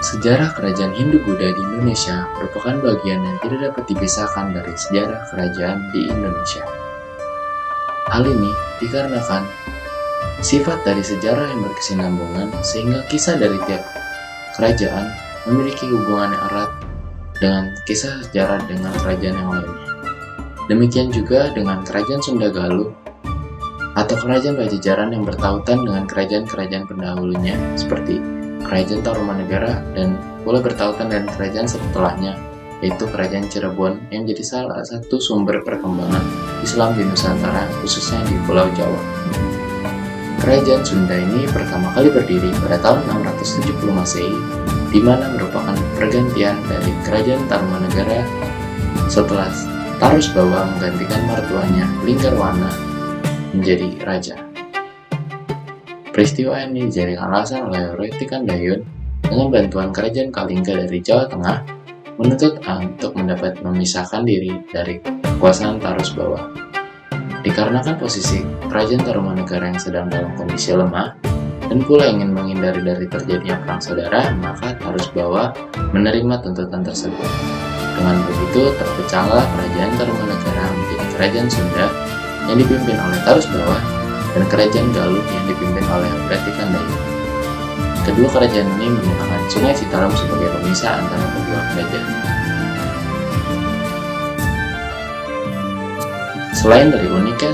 Sejarah kerajaan Hindu-Buddha di Indonesia merupakan bagian yang tidak dapat dipisahkan dari sejarah kerajaan di Indonesia. Hal ini dikarenakan sifat dari sejarah yang berkesinambungan sehingga kisah dari tiap kerajaan memiliki hubungan yang erat dengan kisah sejarah dengan kerajaan yang lainnya. Demikian juga dengan kerajaan Sunda Galuh atau kerajaan Pajajaran yang bertautan dengan kerajaan-kerajaan pendahulunya seperti Kerajaan Tarumanegara dan pula bertautan dengan kerajaan setelahnya, yaitu Kerajaan Cirebon yang menjadi salah satu sumber perkembangan Islam di Nusantara, khususnya di Pulau Jawa. Kerajaan Sunda ini pertama kali berdiri pada tahun 670 Masehi, di mana merupakan pergantian dari Kerajaan Tarumanegara setelah Tarusbawa menggantikan mertuanya Linggarwana menjadi raja. Peristiwa ini dijadikan alasan oleh Reti Kandayun dengan bantuan kerajaan Kalingga dari Jawa Tengah menuntut untuk mendapat memisahkan diri dari kekuasaan Tarusbawa. Dikarenakan posisi kerajaan Tarumanegara yang sedang dalam kondisi lemah dan pula ingin menghindari dari terjadinya perang saudara, maka Tarusbawa menerima tuntutan tersebut. Dengan begitu terpecahlah kerajaan Tarumanegara menjadi kerajaan Sunda yang dipimpin oleh Tarusbawa dan kerajaan Galuh yang dipimpin oleh Reti Kandayun. Kedua kerajaan ini menggunakan Sungai Citarum sebagai pemisah antara kedua kerajaan. Selain dari uniknya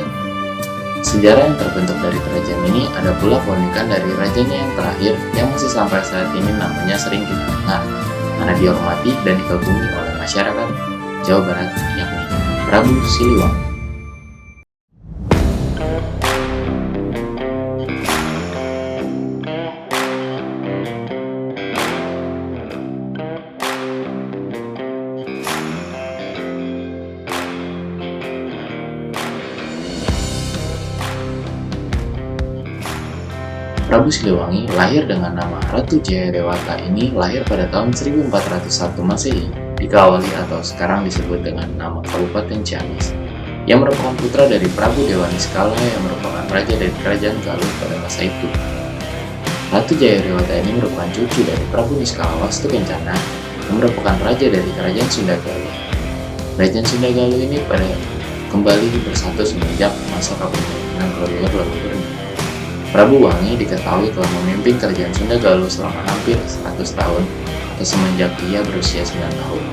sejarah yang terbentuk dari kerajaan ini, ada pula keunikan dari rajanya yang terakhir yang masih sampai saat ini namanya sering kita dengar karena dihormati dan dikagumi oleh masyarakat Jawa Barat, yakni Prabu Siliwangi. Prabu Siliwangi lahir dengan nama Ratu Jayadewata ini lahir pada tahun 1401 Masehi di Kawali atau sekarang disebut dengan nama Kabupaten Ciamis, yang merupakan putra dari Prabu Dewa Niskala yang merupakan raja dari kerajaan Galuh pada masa itu. Ratu Jayadewata ini merupakan cucu dari Prabu Niskala Wastukencana yang merupakan raja dari kerajaan Sunda Galuh. Kerajaan Sunda Galuh ini pada kembali bersatu semenjak masa kepemimpinan Glorior leluhurnya. Prabu Wangi diketahui telah memimpin kerajaan Sunda Galuh selama hampir 100 tahun atau semenjak ia berusia 9 tahun.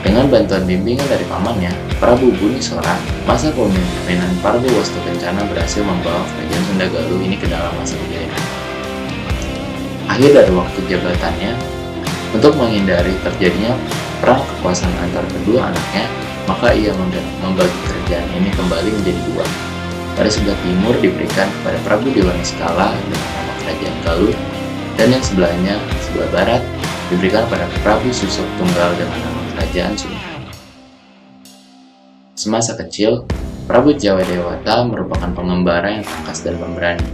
Dengan bantuan bimbingan dari pamannya, Prabu Bunisora, masa kepemimpinan Prabu Wastukencana berhasil membawa kerajaan Sunda Galuh ini ke dalam masa kejayaan. Akhir dari waktu jabatannya, untuk menghindari terjadinya perang kekuasaan antar kedua anaknya, maka ia membagi kerajaan ini kembali menjadi dua. Pada sebelah timur diberikan kepada Prabu Dewa Niskala dengan nama Kerajaan Galuh, dan yang sebelahnya, sebelah barat, diberikan kepada Prabu Susuk Tunggal dengan nama Kerajaan Sunda. Semasa kecil, Prabu Jayadewata merupakan pengembara yang tangkas dan pemberani.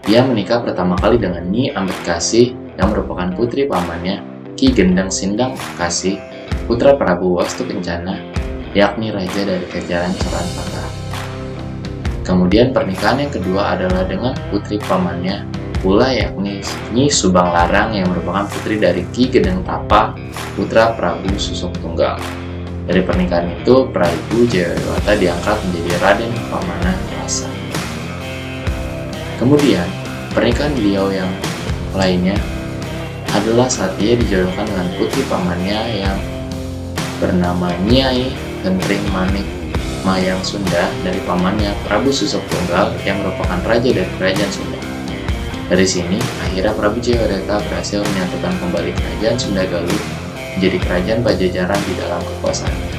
Ia menikah pertama kali dengan Nyi Ambetkasi yang merupakan putri pamannya Ki Gendang Sindang Kasih, putra Prabu Wastukencana, yakni raja dari Kejaran Sorantaka. Kemudian pernikahan yang kedua adalah dengan putri pamannya pula, yakni Nyi Subang Larang yang merupakan putri dari Ki Gendeng Tapa, putra Prabu Susuk Tunggal. Dari pernikahan itu, Prabu Jayadewata diangkat menjadi Raden Pamanah Rasa. Kemudian, pernikahan beliau yang lainnya adalah saat ia dijodohkan dengan putri pamannya yang bernama Nyai Gentring Manik Mayang Sunda dari pamannya Prabu Susuk Tunggal yang merupakan raja dari kerajaan Sunda. Dari sini, akhirnya Prabu Jayadewata berhasil menyatukan kembali kerajaan Sunda Galuh menjadi kerajaan Pajajaran di dalam kekuasaannya.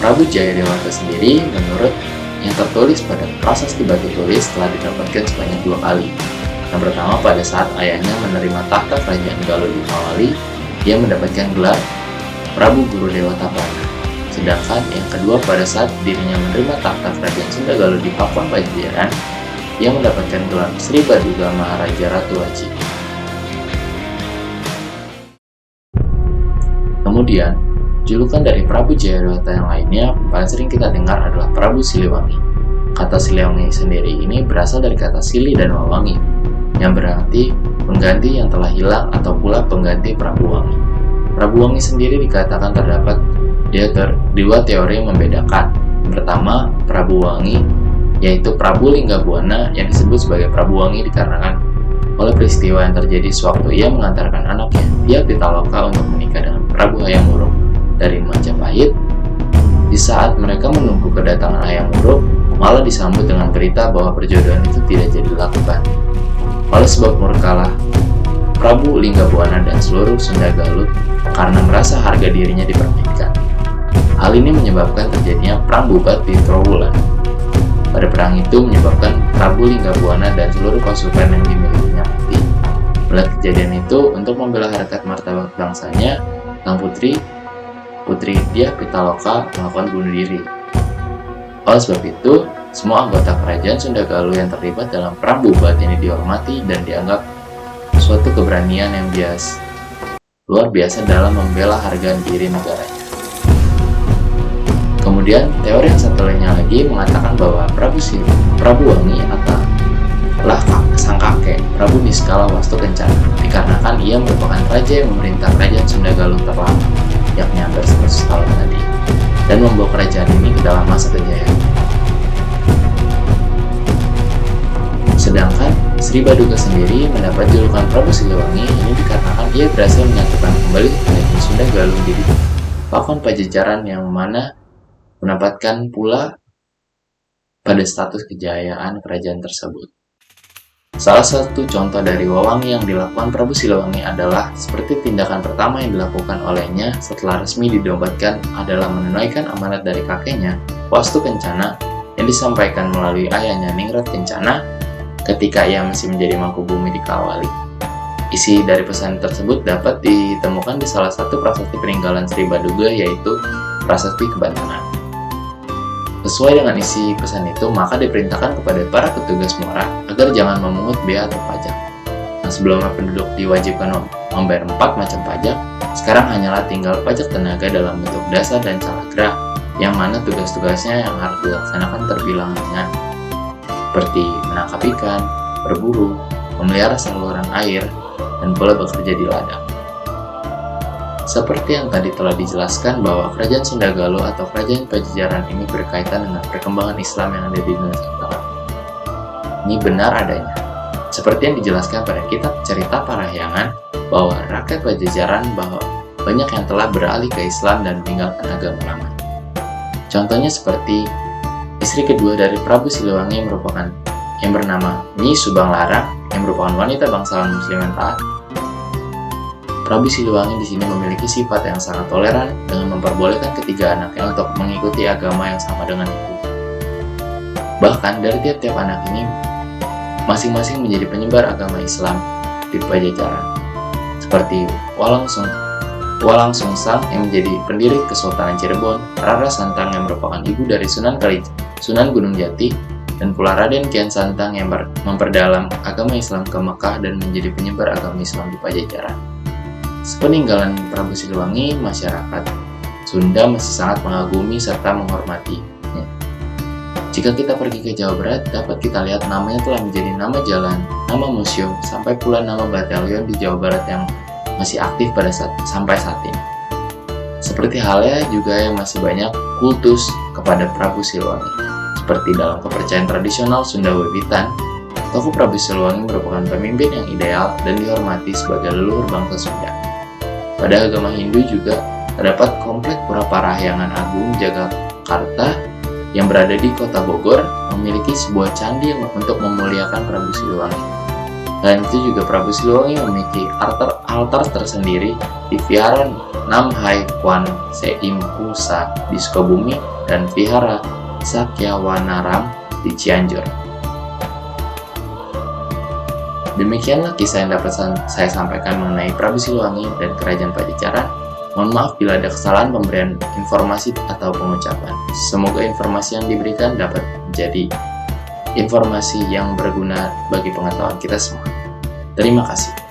Prabu Jayadewata sendiri, menurut yang tertulis pada prasasti batu tulis, telah didapatkan sebanyak 2 kali. Yang pertama pada saat ayahnya menerima tahta kerajaan Galuh di Kawali, ia mendapatkan gelar Prabu Guru Dewata Bana. Sedangkan yang kedua pada saat dirinya menerima tahta kerajaan Sunda Galuh di Pakuan Pajajaran, ia mendapatkan gelar Sri Baduga Maharaja Ratu Aji. Kemudian, julukan dari Prabu Jayadewata yang lainnya paling sering kita dengar adalah Prabu Siliwangi. Kata Siliwangi sendiri ini berasal dari kata Sili dan Wawangi, yang berarti pengganti yang telah hilang atau pula pengganti Prabu Wangi. Prabu Wangi sendiri dikatakan terdapat dua teori yang membedakan. Pertama, Prabu Wangi, yaitu Prabu Linggabuana yang disebut sebagai Prabu Wangi dikarenakan oleh peristiwa yang terjadi sewaktu ia mengantarkan anaknya, Dia Pitaloka, untuk menikah dengan Prabu Hayam Wuruk dari Majapahit. Di saat mereka menunggu kedatangan Hayam Wuruk, malah disambut dengan berita bahwa perjodohan itu tidak jadi dilakukan. Oleh sebab murkalah Prabu Linggabuana dan seluruh Sunda Galuh karena merasa harga dirinya dipermainkan. Hal ini menyebabkan terjadinya perang Bubat di Trowulan. Pada perang itu menyebabkan Prabu Linggabuana dan seluruh pasukan yang dimilikinya mati. Melihat kejadian itu, untuk membela harkat martabat bangsanya, sang putri Dia Pitaloka melakukan bunuh diri. Oleh sebab itu, semua anggota kerajaan Sunda Galuh yang terlibat dalam perang Bubat ini dihormati dan dianggap suatu keberanian yang luar biasa dalam membela harga diri negaranya. Kemudian, teori yang satu lainnya lagi mengatakan bahwa Prabu Wangi adalah sang kakek Prabu Niskala Wastu Kencana, dikarenakan ia merupakan raja yang memerintah kerajaan Sunda Galuh terlama, yakni hampir 100 tahun tadi, dan membawa kerajaan ini ke dalam masa kejayaan. Sedangkan Sri Baduga sendiri mendapat julukan Prabu Siliwangi ini dikarenakan ia berhasil menyatukan kembali kerajaan Sunda Galuh menjadi Pakuan Pajajaran yang mana menempatkan pula pada status kejayaan kerajaan tersebut. Salah satu contoh dari wewangi yang dilakukan Prabu Siliwangi adalah seperti tindakan pertama yang dilakukan olehnya setelah resmi dinobatkan adalah menunaikan amanat dari kakeknya, Wastu Kencana, yang disampaikan melalui ayahnya Ningrat Kencana ketika ia masih menjadi Mangkubumi di Kalawali. Isi dari pesan tersebut dapat ditemukan di salah satu prasasti peninggalan Sri Baduga, yaitu Prasasti Kebantenan. Sesuai dengan isi pesan itu, maka diperintahkan kepada para petugas muara agar jangan memungut bea atau pajak. Nah, sebelumnya penduduk diwajibkan membayar 4 macam pajak, sekarang hanyalah tinggal pajak tenaga dalam bentuk dasa dan calagra, yang mana tugas-tugasnya yang harus dilaksanakan terbilang ringan, seperti menangkap ikan, berburu, memelihara saluran air, dan pula bekerja di ladang. Seperti yang tadi telah dijelaskan bahwa kerajaan Sunda Galuh atau kerajaan Pajajaran ini berkaitan dengan perkembangan Islam yang ada di Nusantara. Ini benar adanya. Seperti yang dijelaskan pada kitab Cerita Parahyangan bahwa rakyat Pajajaran banyak yang telah beralih ke Islam dan meninggalkan agama lama. Contohnya seperti istri kedua dari Prabu Siliwangi yang bernama Nyi Subang Larang yang merupakan wanita bangsawan Muslim yang taat. Prabu Siliwangi di sini memiliki sifat yang sangat toleran dengan memperbolehkan ketiga anaknya untuk mengikuti agama yang sama dengan ibu. Bahkan dari tiap-tiap anak ini masing-masing menjadi penyebar agama Islam di Pajajaran, seperti Walang Sungsang yang menjadi pendiri Kesultanan Cirebon, Rara Santang yang merupakan ibu dari Sunan Gunung Jati, dan pula Raden Kian Santang yang memperdalam agama Islam ke Mekah dan menjadi penyebar agama Islam di Pajajaran. Sepeninggalan Prabu Siliwangi, masyarakat Sunda masih sangat mengagumi serta menghormatinya. Jika kita pergi ke Jawa Barat, dapat kita lihat namanya telah menjadi nama jalan, nama museum, sampai pula nama batalion di Jawa Barat yang masih aktif sampai saat ini. Seperti halnya juga yang masih banyak kultus kepada Prabu Siliwangi. Seperti dalam kepercayaan tradisional Sunda Wewitan, tokoh Prabu Siliwangi merupakan pemimpin yang ideal dan dihormati sebagai leluhur bangsa Sunda. Pada agama Hindu juga terdapat komplek Pura Parahyangan Agung Jagakarta yang berada di kota Bogor memiliki sebuah candi untuk memuliakan Prabu Siliwangi. Dan itu juga Prabu Siliwangi memiliki altar tersendiri di Vihara Nam Hai Kwan Seim Pusa di Sukabumi dan Vihara Sakyawanaram di Cianjur. Demikianlah kisah yang dapat saya sampaikan mengenai Prabu Siliwangi dan Kerajaan Pajajaran. Mohon maaf bila ada kesalahan pemberian informasi atau pengucapan. Semoga informasi yang diberikan dapat menjadi informasi yang berguna bagi pengetahuan kita semua. Terima kasih.